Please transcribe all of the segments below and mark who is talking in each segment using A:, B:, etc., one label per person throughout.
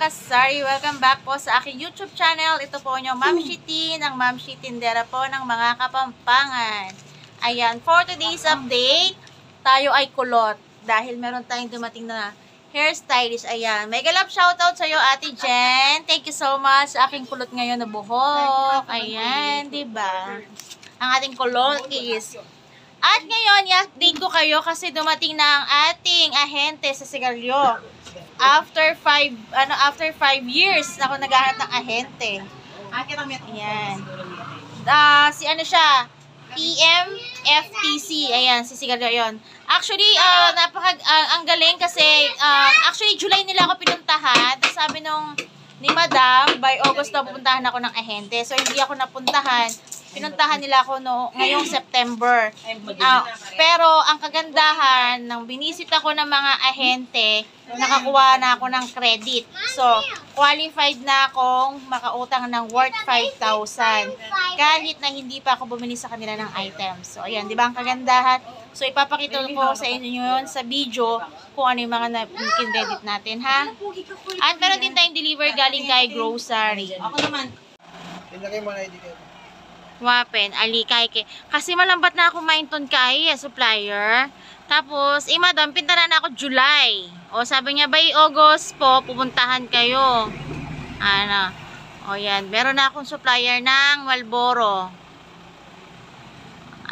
A: kasari, welcome back po sa aking YouTube channel. Ito po yung Ma'am Shitin, ang Ma'am Shitindera po ng mga Kapampangan. Ayan, for today's update, tayo ay kulot dahil meron tayong dumating na hairstylist. Ayan, mega love shoutout sa iyo, Ate Jen. Thank you so much sa aking kulot ngayon na buhok. Ayan, diba? Ang ating kulot is... At ngayon, i-update ko kayo kasi dumating na ang ating ahente sa sigarilyo. After 5 years na ako naghahanap ng ahente. Ayan. Si ano siya? PMFTC. Ayan, si sigarilyo yun. Actually, ang galing kasi, actually, July nila ako pinuntahan. Tapos sabi ni Madam, by August na pupuntahan ako ng ahente. So, hindi ako napuntahan. Pinuntahan nila ako ngayong September. Pero ang kagandahan, nang binisita ko ng mga ahente, nakakuha na ako ng credit. So, qualified na akong makautang ng worth 5,000. Kahit na hindi pa ako bumili sa kanila ng items. So, ayan, di ba ang kagandahan? So, ipapakita ko sa inyo yun sa video kung ano yung mga credit natin, ha? At meron din tayong deliver galing kay grocery.
B: Ako naman. Pinagay mo na ID kayo.
A: Wapen, alikay ke. Kasi malambat na ako mainton kay supplier. Tapos, madam, pintaran na ako July. O, sabi niya, by August po, pupuntahan kayo. Ano? O, yan. Meron na akong supplier ng Marlboro.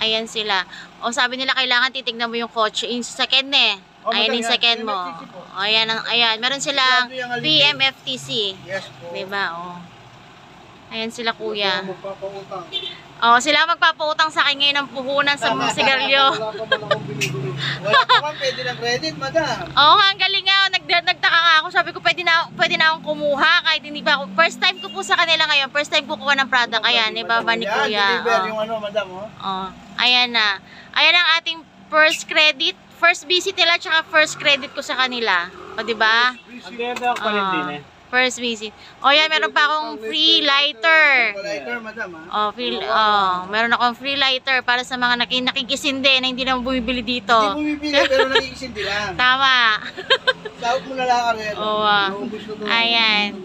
A: Ayan sila. O, sabi nila, kailangan titignan mo yung kotse. Yung second eh. Ayan yung second mo. O, ayan. Ayan. Meron silang PMFTC.
B: Yes po.
A: Diba? O. Ayan sila, kuya.
B: Magpapautang.
A: Sila magpapautang sa akin ngayon ng puhunan sa mga sigarilyo.
B: Wala pa man, pwede ng credit, madam.
A: Oo, ang galing nga. Nagtaka nga ako. Sabi ko, pwede na akong kumuha kahit hindi pa ako. First time ko po sa kanila ngayon. First time ko kuha ng product. Ayan, ibaba ni kuya.
B: Deliver yung madam,
A: Ayan na. Ayan ang ating first credit. First visit nila, tsaka first credit ko sa kanila. O, diba?
B: Ang ganda ang palintin eh.
A: First visit. O yan, meron pa akong free lighter.
B: Lighter, madam,
A: Meron akong free lighter para sa mga nakikisindi na hindi naman bumibili dito.
B: Hindi bumibili, pero nakikisindi lang.
A: Tama.
B: Sahot mo na lang rin.
A: Ayan.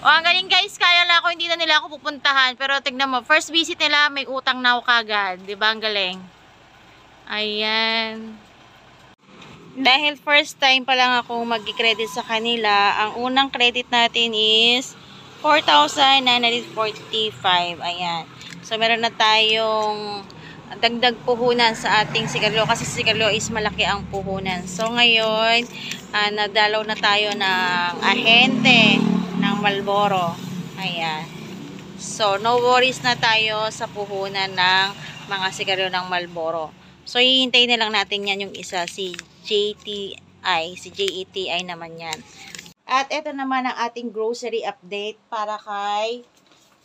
A: Ang galing guys, kaya lang ako, hindi na nila ako pupuntahan. Pero tignan mo, first visit nila, may utang na ako kagad. Diba, ang galing? Ayan. Dahil first time pa lang ako mag-credit sa kanila, ang unang credit natin is 4,945. Ayan. So, meron na tayong dagdag puhunan sa ating sigarilyo kasi sigarilyo is malaki ang puhunan. So, ngayon, nadalaw na tayo ng ahente ng Marlboro. Ayan. So, no worries na tayo sa puhunan ng mga sigarilyo ng Marlboro. So, hihintayin na lang natin yan yung isa, si JETI naman yan. At ito naman ang ating grocery update para kay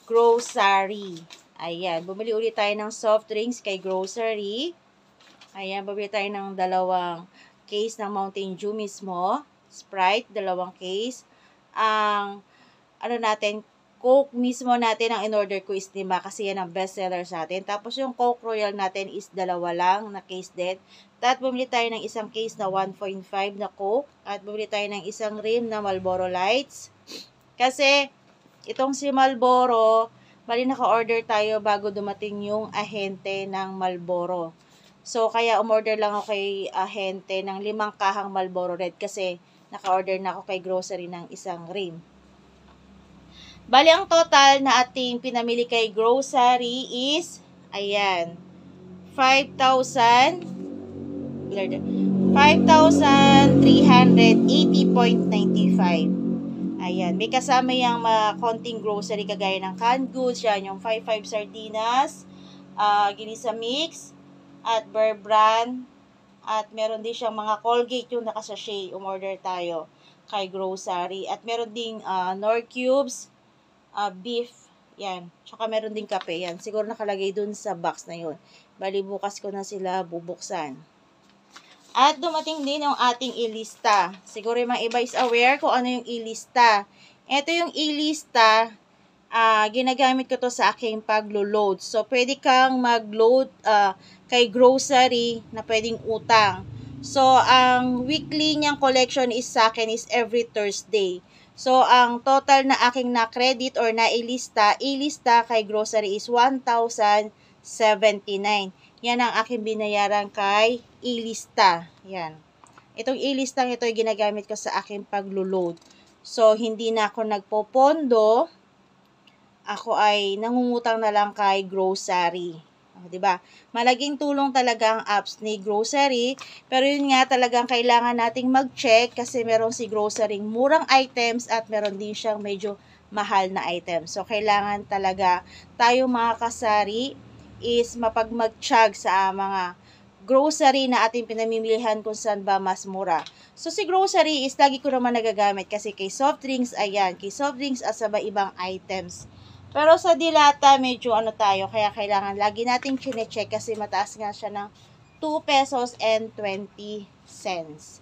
A: grocery. Ayan, bumili ulit tayo ng soft drinks kay grocery. Ayan, bumili tayo ng 2 case ng Mountain Dew mismo. Sprite, 2 case. Ang natin, Coke mismo natin, ang in-order ko is 5 kasi yan ang best seller sa atin. Tapos yung Coke Royal natin is 2 lang na case din. At bumili tayo ng isang case na 1.5 na Coke. At bumili tayo ng isang rim na Marlboro Lights. Kasi itong si Marlboro, bali naka-order tayo bago dumating yung ahente ng Marlboro. So kaya umorder lang ako kay ahente ng 5 kahang Marlboro Red kasi naka-order na ako kay grocery ng isang rim. Bali, ang total na ating pinamili kay grocery is, ayan, 5,380.95. Ayan, may kasama yung konting grocery kagaya ng canned goods, yan, yung 5 sardinas, ginisa mix, at Bear Brand, at meron din siyang mga Colgate yung nakasashay, umorder tayo kay grocery. At meron ding Nor Cubes, beef, yan. Tsaka meron din kape, yan. Siguro nakalagay dun sa box na yun. Bali, bukas ko na sila bubuksan. At dumating din yung ating ilista. Siguro yung mga iba is aware kung ano yung ilista. Ito yung ilista, ginagamit ko to sa aking paglo-load. So, pwede kang mag-load kay grocery na pwedeng utang. So, ang weekly niyang collection is sa akin is every Thursday. So, ang total na aking na-credit or na-ilista kay grocery is 1,079. Yan ang aking binayaran kay ilista. Yan. Itong ilistang ito ay ginagamit ko sa aking paglo-load. So, hindi na ako nagpopondo. Ako ay nangungutang na lang kay grocery. Diba? Malaking tulong talaga ang apps ni grocery, pero yun nga talagang kailangan nating mag-check kasi meron si grocery murang items at meron din siyang medyo mahal na items. So, kailangan talaga tayo mga kasari is mapagmag-check sa mga grocery na ating pinamimilihan kung saan ba mas mura. So, si grocery is lagi ko naman nagagamit kasi kay soft drinks, ayan, kay soft drinks at sa ibang items. Pero sa dilata, medyo tayo, kaya kailangan lagi nating chine-check kasi mataas nga siya ng 2 pesos and 20 cents.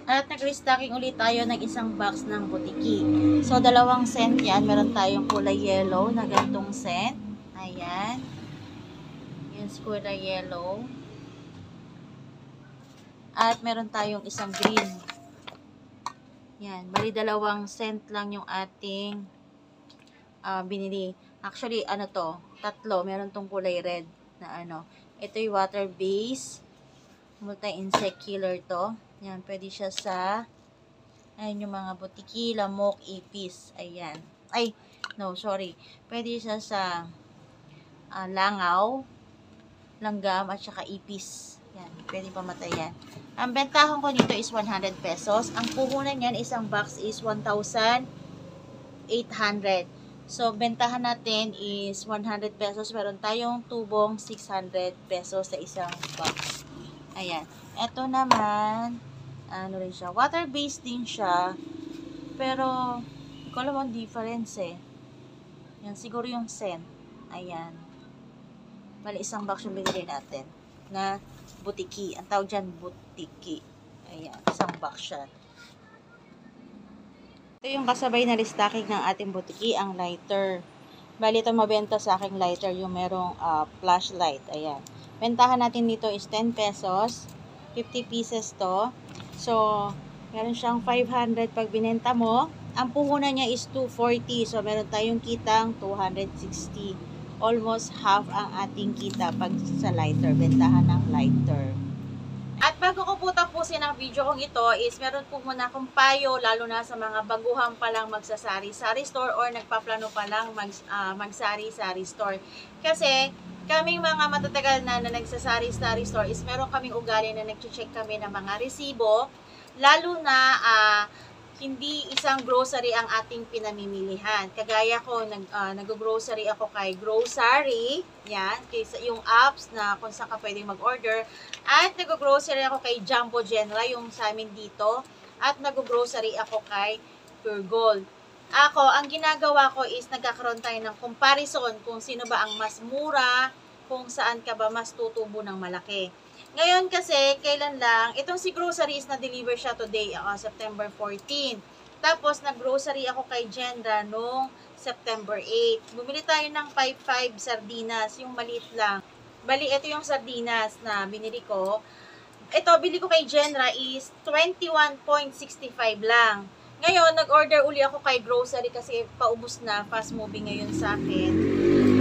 A: At nag-restocking ulit tayo ng isang box ng butiki. So, 2 cent yan. Meron tayong kulay yellow na gantong cent. Ayan. Yan, kulay yellow. At meron tayong isang green. Yan. Bali, 2 cent lang yung ating binili. Actually, 3. Meron tong kulay red na Ito yung water base. Multi-insect killer to. Yan, pwede siya sa yung mga butiki, lamok, ipis. Ayan. Ay, no, sorry. Pwede siya sa langaw, langgam, at saka ipis. Yan, pwede pamatay yan. Ang bentahan ko nito is 100 pesos. Ang puhunan niyan, isang box is 1,800. So, bentahan natin is 100 pesos. Meron tayong tubong 600 pesos sa isang box. Ayan. Ito naman, rin siya. Water-based din siya. Pero, hindi ko alam ang difference eh. Yan, siguro yung scent. Ayan. Bali, isang box yung binili natin. Na butiki. Ang tawag dyan, butiki. Ayan, isang box siya. Ito yung kasabay na restocking ng ating butiki, ang lighter. Bali, ito mabenta sa aking lighter, yung merong flashlight. Ayan. Bentahan natin dito is 10 pesos. 50 pieces to. So, meron siyang 500 pag binenta mo. Ang puhunan niya is 240. So, meron tayong kitang 260. Almost half ang ating kita pag sa lighter. Bentahan ng lighter. At bago ko po tapusin ang video kong ito is meron po muna akong payo lalo na sa mga baguhan pa lang magsasari-sari store or nagpaplano pa lang magsari-sari store. Kasi kaming mga matatagal na nagsasari-sari store is meron kaming ugali na nag-check kami ng mga resibo lalo na hindi isang grocery ang ating pinamimilihan. Kagaya ko, nag-grocery ako kay Grocery. Yan, yung apps na kung saan ka pwedeng mag-order. At nag-grocery ako kay Jumbo Genera, yung sa amin dito. At nag-grocery ako kay Pure Gold. Ako, ang ginagawa ko is nagkakaroon tayo ng comparison kung sino ba ang mas mura, kung saan ka ba mas tutubo ng malaki. Ngayon kasi, kailan lang, itong si grocery is na-deliver siya today, September 14. Tapos, nag-grocery ako kay Genra noong September 8. Bumili tayo ng 5-5 sardinas, yung maliit lang. Bali, ito yung sardinas na binili ko. Ito, bili ko kay Genra is 21.65 lang. Ngayon, nag-order uli ako kay grocery kasi paubos na, fast moving ngayon sa akin.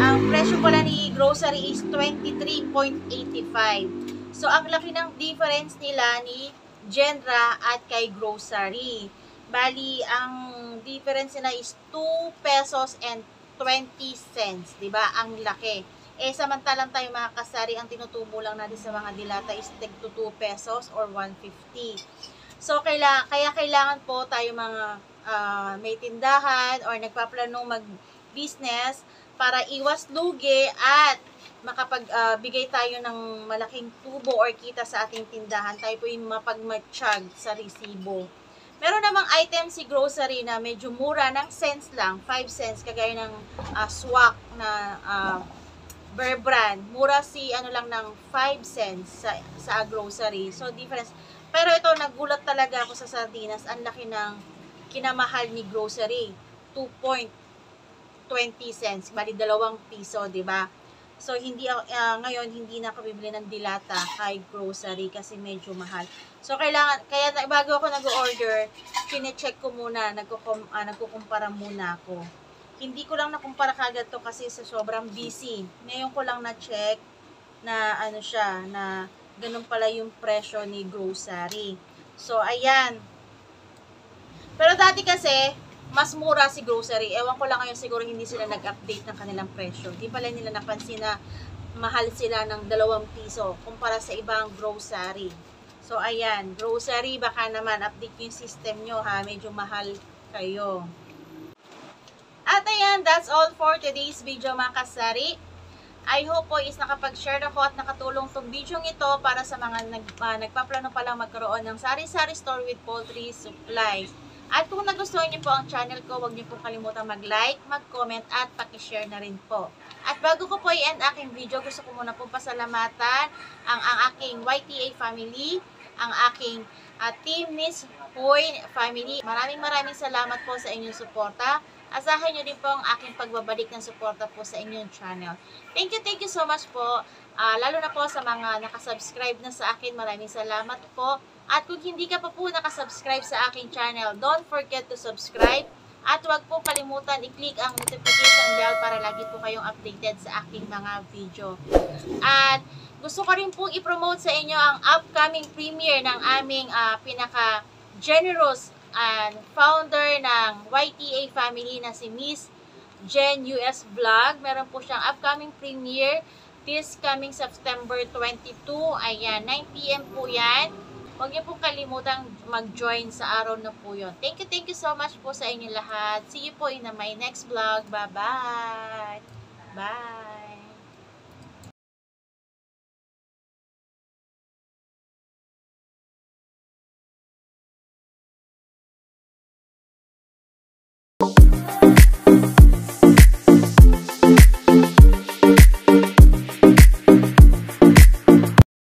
A: Ang presyo pala ni grocery is 23.85. So, ang laki ng difference nila ni Genra at kay grocery. Bali, ang difference nila is 2 pesos and 20 cents. Diba? Ang laki. Samantalang tayo mga kasari, ang tinutubo lang natin sa mga dilata is tig to 2 pesos or 150. So, kaya kailangan po tayo mga may tindahan or nagpaplanong mag-business para iwas lugi at makapagbigay tayo ng malaking tubo or kita sa ating tindahan, tayo po yung mapagmatsyag sa resibo. Meron namang item si grocery na medyo mura ng cents lang, 5 cents, kagaya ng swak na Bear Brand. Mura si lang ng 5 cents sa grocery. So, difference. Pero ito, nagulat talaga ako sa sardinas. Ang laki ng kinamahal ni grocery. 2.20 cents. Bali, 2 piso, diba? So, ngayon, hindi na ako bibili ng dilata kay grocery kasi medyo mahal. So, kaya bago ako nag-order, kine-check ko muna, nagkukumpara muna ako. Hindi ko lang nakumpara kagad to kasi sa sobrang busy. Ngayon ko lang na-check na na ganun pala yung presyo ni grocery. So, ayan. Pero dati kasi, mas mura si grocery. Ewan ko lang ngayon, siguro hindi sila nag-update ng kanilang presyo. Di pala nila napansin na mahal sila ng 2 piso kumpara sa ibang grocery. So, ayan. Grocery, baka naman update yung system nyo ha. Medyo mahal kayo. At ayan, that's all for today's video mga kasari. I hope po is nakapag-share ako at nakatulong tong video ito para sa mga nagpaplano pa lang magkaroon ng sari-sari store with poultry supplies. At kung nagustuhan niyo po ang channel ko, huwag niyo po kalimutan mag-like, mag-comment at paki-share na rin po. At bago ko po i-end aking video, gusto ko muna po pasalamatan ang aking YTA family, ang aking Team Miss Hoy family. Maraming salamat po sa inyong suporta. Asahan nyo din po ang aking pagbabalik ng suporta po sa inyong channel. Thank you so much po. Lalo na po sa mga nakasubscribe na sa akin, maraming salamat po. At kung hindi ka pa po nakasubscribe sa aking channel, don't forget to subscribe. At huwag po kalimutan i-click ang notification bell para lagi po kayong updated sa aking mga video. At gusto ko rin pong i-promote sa inyo ang upcoming premiere ng aming pinaka-generous and founder ng YTA family na si Miss Jen US Vlog. Meron po siyang upcoming premiere this coming September 22. Ayan, 9 PM po yan. Huwag niyo po kalimutang mag-join sa araw na po yun. Thank you so much po sa inyo lahat. See you po in my next vlog. Bye-bye! Bye!